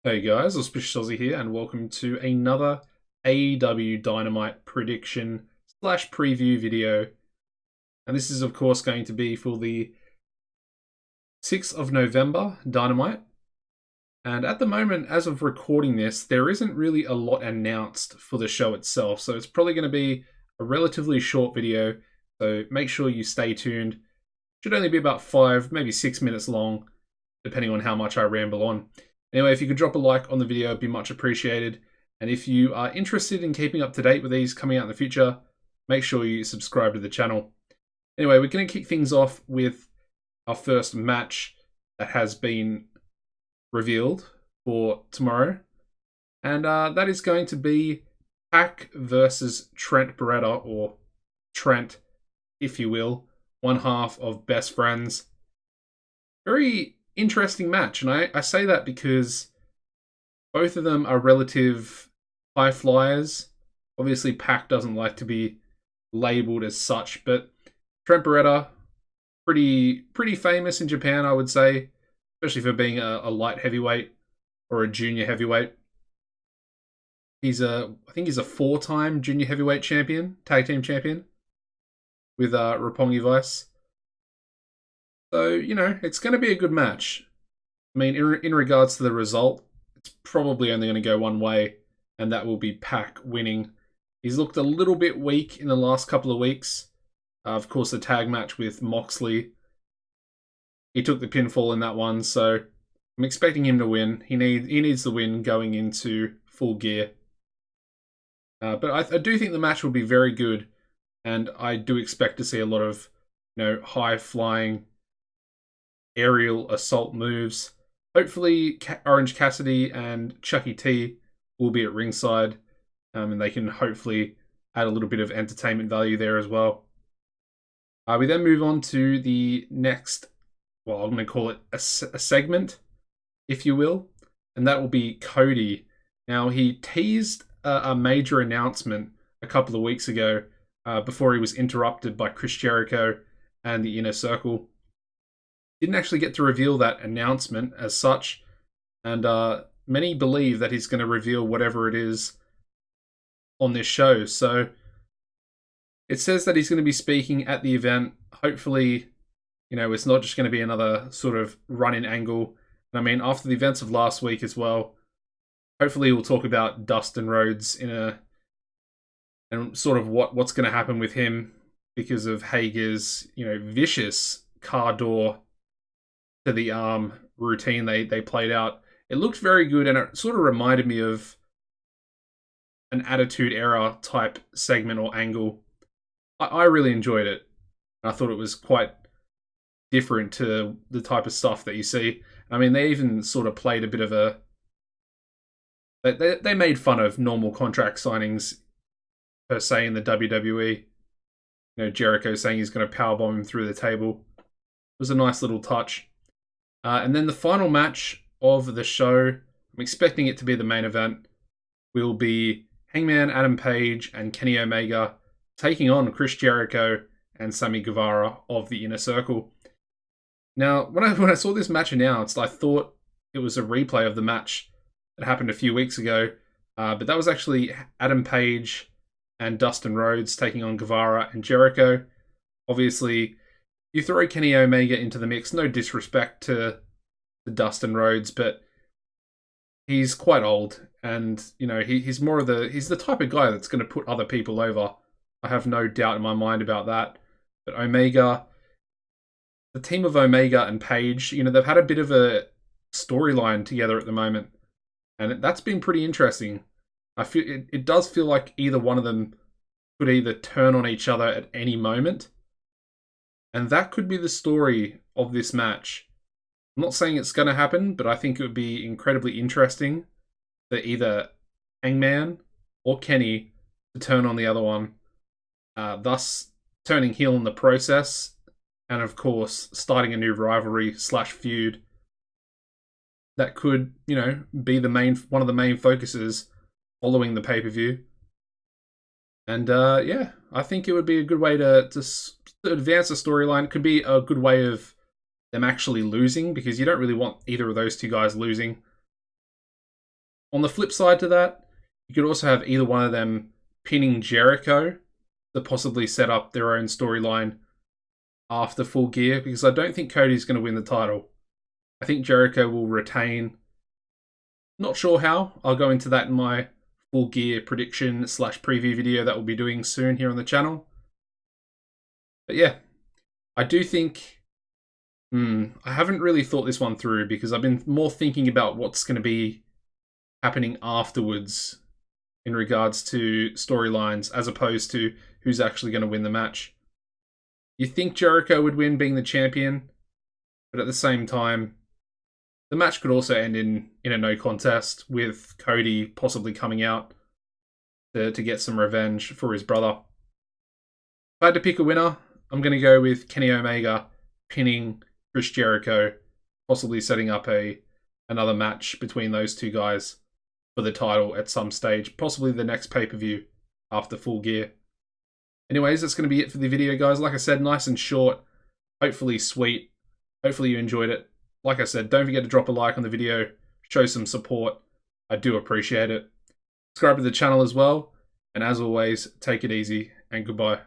Hey guys, Auspicious Aussie here, and welcome to another AEW Dynamite prediction slash preview video. And this is, of course, going to be for the 6th of November Dynamite. And at the moment, as of recording this, there isn't really a lot announced for the show itself, so it's probably going to be a relatively short video. So make sure you stay tuned. Should only be about 5, maybe 6 minutes long, depending on how much I ramble on. Anyway, if you could drop a like on the video, it'd be much appreciated. And if you are interested in keeping up to date with these coming out in the future, make sure you subscribe to the channel. Anyway, we're going to kick things off with our first match that has been revealed for tomorrow. And that is going to be Pac versus Trent Barrera, or Trent, if you will, one half of Best Friends. Very interesting match, and I say that because both of them are relative high flyers. Obviously, Pac doesn't like to be labeled as such, but Trent Barrera, pretty famous in Japan, I would say, especially for being a light heavyweight or a junior heavyweight. I think he's a 4-time junior heavyweight champion, tag team champion, with Roppongi Vice. So, it's going to be a good match. I mean, in regards to the result, it's probably only going to go one way, and that will be Pac winning. He's looked a little bit weak in the last couple of weeks. Of course, the tag match with Moxley, he took the pinfall in that one, so I'm expecting him to win. He needs the win going into Full Gear. But I do think the match will be very good, and I do expect to see a lot of high-flying aerial assault moves. Hopefully, Orange Cassidy and Chucky T will be at ringside, and they can hopefully add a little bit of entertainment value there as well. We then move on to the next, well, I'm going to call it a segment, if you will, and that will be Cody. Now, he teased a major announcement a couple of weeks ago before he was interrupted by Chris Jericho and the Inner Circle. Didn't actually get to reveal that announcement as such, and many believe that he's going to reveal whatever it is on this show. So it says that he's going to be speaking at the event. Hopefully, it's not just going to be another sort of run-in angle. And I mean, after the events of last week as well, hopefully we'll talk about Dustin Rhodes and sort of what's going to happen with him because of Hager's, vicious car door to the arm routine they played out. It looked very good, and it sort of reminded me of an Attitude Era type segment or angle. I really enjoyed it. I thought it was quite different to the type of stuff that you see. I mean, they even sort of played a bit of a... They made fun of normal contract signings, per se, in the WWE. Jericho saying he's going to powerbomb him through the table. It was a nice little touch. And then the final match of the show, I'm expecting it to be the main event, will be Hangman Adam Page and Kenny Omega taking on Chris Jericho and Sammy Guevara of the Inner Circle. Now, when I saw this match announced, I thought it was a replay of the match that happened a few weeks ago, but that was actually Adam Page and Dustin Rhodes taking on Guevara and Jericho. Obviously, you throw Kenny Omega into the mix, no disrespect to Dustin Rhodes, but he's quite old, and he's the type of guy that's going to put other people over. I have no doubt in my mind about that. But Omega, the team of Omega and Page, they've had a bit of a storyline together at the moment, and that's been pretty interesting. I feel it does feel like either one of them could either turn on each other at any moment. And that could be the story of this match. I'm not saying it's going to happen, but I think it would be incredibly interesting for either Hangman or Kenny to turn on the other one, thus turning heel in the process, and of course, starting a new rivalry / feud that could, be one of the main focuses following the pay-per-view. And I think it would be a good way to advance the storyline. It could be a good way of them actually losing, because you don't really want either of those two guys losing. On the flip side to that, you could also have either one of them pinning Jericho to possibly set up their own storyline after Full Gear, because I don't think Cody's going to win the title. I think Jericho will retain. Not sure how. I'll go into that in my Full Gear prediction / preview video that we'll be doing soon here on the channel. But yeah, I do think... I haven't really thought this one through, because I've been more thinking about what's going to be happening afterwards in regards to storylines, as opposed to who's actually going to win the match. You think Jericho would win being the champion, but at the same time, the match could also end in a no contest, with Cody possibly coming out to get some revenge for his brother. If I had to pick a winner, I'm going to go with Kenny Omega pinning Chris Jericho, possibly setting up another match between those two guys for the title at some stage, possibly the next pay-per-view after Full Gear. Anyways, that's going to be it for the video, guys. Like I said, nice and short, hopefully sweet. Hopefully you enjoyed it. Like I said, don't forget to drop a like on the video, show some support. I do appreciate it. Subscribe to the channel as well, and as always, take it easy and goodbye.